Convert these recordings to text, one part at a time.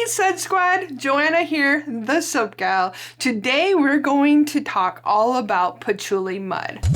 Hey Sud Squad, Joanna here, the soap gal. Today we're going to talk all about patchouli mud.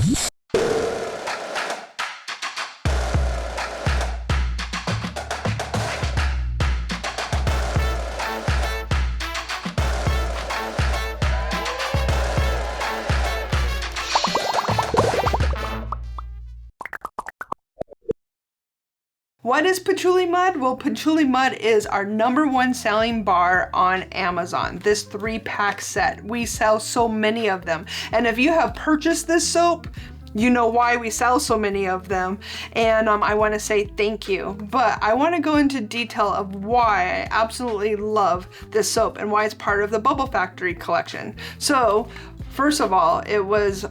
What is patchouli mud? Well, patchouli mud is our #1 selling bar on Amazon. This 3-pack set. We sell so many of them. And if you have purchased this soap, you know why we sell so many of them. And I want to say thank you. But I want to go into detail of why I absolutely love this soap and why it's part of the Bubble Factory collection. So, first of all, it was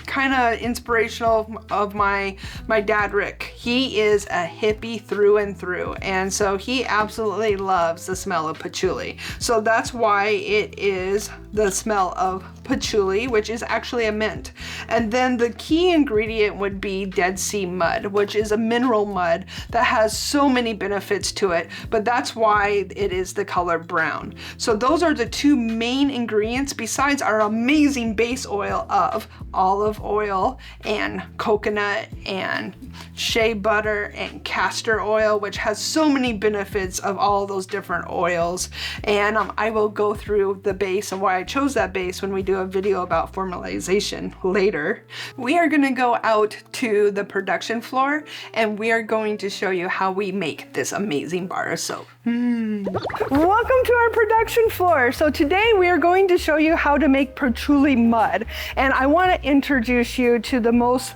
kind of inspirational of my dad Rick. He is a hippie through and through, and so he absolutely loves the smell of patchouli. So that's why it is the smell of patchouli, which is actually a mint. And then the key ingredient would be Dead Sea mud, which is a mineral mud that has so many benefits to it, but that's why it is the color brown. So those are the two main ingredients besides our amazing base oil of olive oil and coconut and shea butter and castor oil, which has so many benefits of all those different oils. And I will go through the base and why I chose that base when we do a video about formalization later. We are going to go out to the production floor and we are going to show you how we make this amazing bar of soap. Welcome to our production floor. So today we are going to show you how to make patchouli mud, and I want to introduce you to the most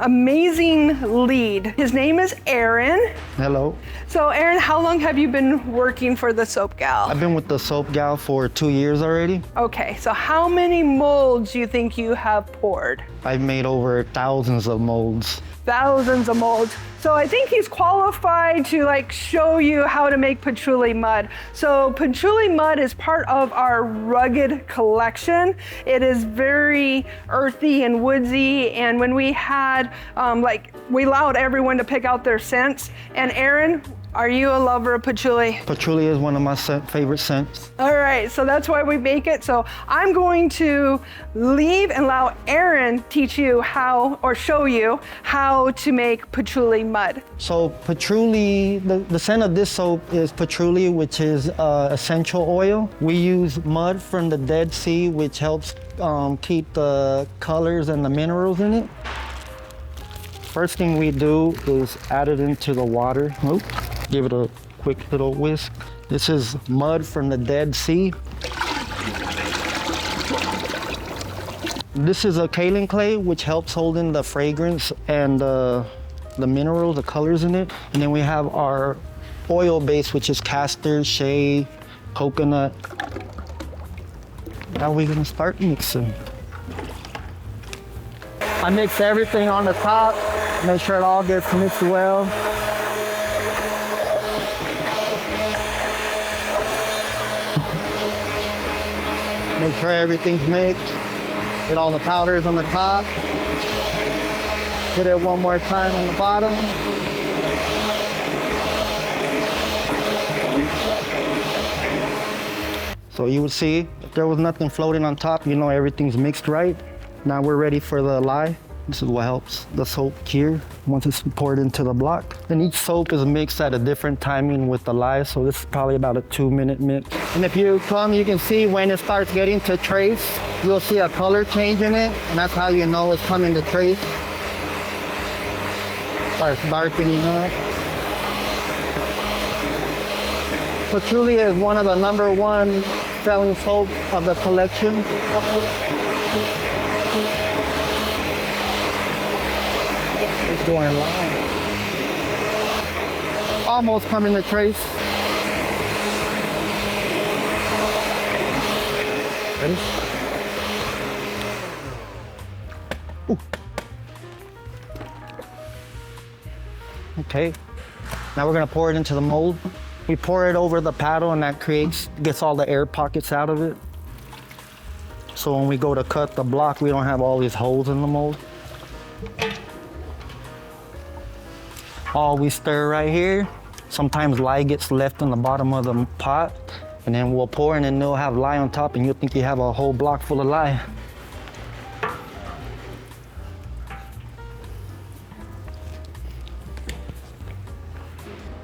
amazing lead. His name is Aaron. Hello. So Aaron, how long have you been working for the Soap Gal? I've been with the Soap Gal for 2 years already. Okay, so how many molds do you think you have poured? I've made over thousands of molds. Thousands of molds. So I think he's qualified to show you how to make patchouli mud. So patchouli mud is part of our rugged collection. It is very earthy and woodsy, and when we had we allowed everyone to pick out their scents. And Aaron, are you a lover of patchouli? Patchouli is one of my favorite scents. All right, so that's why we make it. So I'm going to leave and allow Aaron teach you how, or show you how to make patchouli mud. So patchouli, the scent of this soap is patchouli, which is essential oil. We use mud from the Dead Sea, which helps keep the colors and the minerals in it. First thing we do is add it into the water. Give it a quick little whisk. This is mud from the Dead Sea. This is a kaolin clay, which helps hold in the fragrance and the minerals, the colors in it. And then we have our oil base, which is castor, shea, coconut. Now we're gonna start mixing. I mix everything on the top, make sure it all gets mixed well. Make sure everything's mixed. Get all the powders on the top. Hit it one more time on the bottom. So you would see, if there was nothing floating on top, you know everything's mixed right. Now we're ready for the lye. This is what helps the soap cure once it's poured into the block. And each soap is mixed at a different timing with the lye, so this is probably about a 2-minute mix. And if you come, you can see when it starts getting to trace, you'll see a color change in it, and that's how you know it's coming to trace. Starts darkening up. Patchouli is one of the #1 selling soap of the collection. It's going live. Almost coming to trace. Ready? Ooh. Okay. Now we're gonna pour it into the mold. We pour it over the paddle, and that gets all the air pockets out of it. So when we go to cut the block, we don't have all these holes in the mold. All we stir right here Sometimes lye gets left in the bottom of the pot, and then we'll pour and then they'll have lye on top and you'll think you have a whole block full of lye.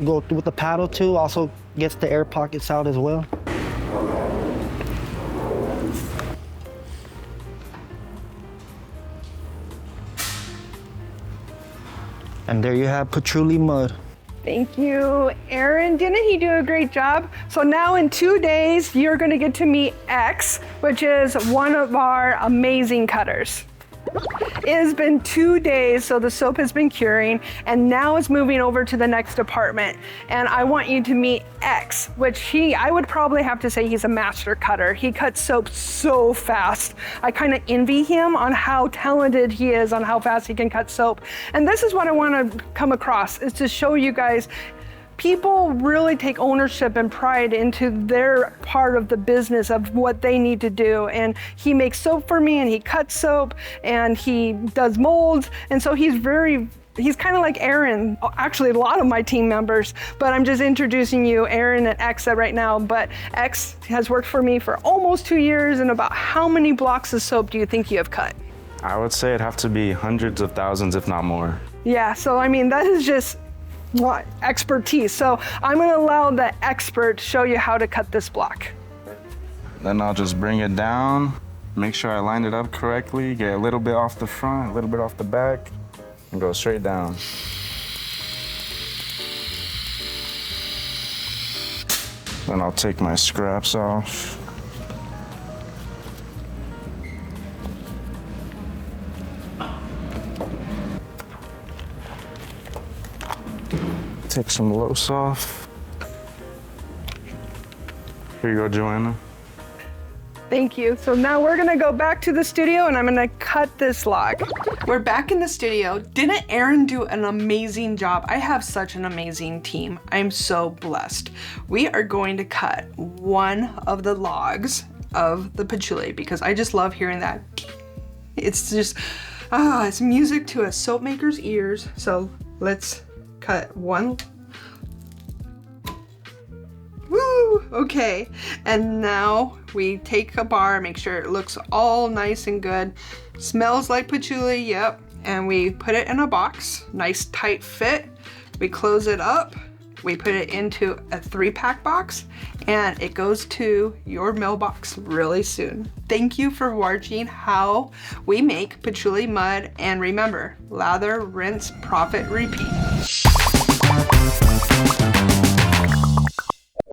Go through with the paddle too, also gets the air pockets out as well. And there you have patchouli mud. Thank you, Aaron. Didn't he do a great job? So now in 2 days, you're gonna get to meet X, which is one of our amazing cutters. It has been 2 days, so the soap has been curing, and now it's moving over to the next department. And I want you to meet X, which I would probably have to say he's a master cutter. He cuts soap so fast. I kind of envy him on how talented he is on how fast he can cut soap. And this is what I want to come across, is to show you guys people really take ownership and pride into their part of the business of what they need to do. And he makes soap for me, and he cuts soap, and he does molds. And so he's kind of like Aaron, actually a lot of my team members, but I'm just introducing you Aaron and X right now. But X has worked for me for almost 2 years, and about how many blocks of soap do you think you have cut? I would say it'd have to be hundreds of thousands, if not more. Yeah, so I mean, that is just expertise. So I'm gonna allow the expert to show you how to cut this block. Then I'll just bring it down, make sure I lined it up correctly, get a little bit off the front, a little bit off the back, and go straight down. Then I'll take my scraps off. Take some loose off. Here you go, Joanna. Thank you. So now we're gonna go back to the studio and I'm gonna cut this log. We're back in the studio. Didn't Aaron do an amazing job? I have such an amazing team. I'm so blessed. We are going to cut one of the logs of the patchouli because I just love hearing that. It's just, it's music to a soap maker's ears. So let's cut one. Woo! Okay, and now we take a bar, make sure it looks all nice and good. Smells like patchouli, yep. And we put it in a box, nice tight fit. We close it up, we put it into a 3-pack box, and it goes to your mailbox really soon. Thank you for watching how we make patchouli mud, and remember, lather, rinse, profit, repeat.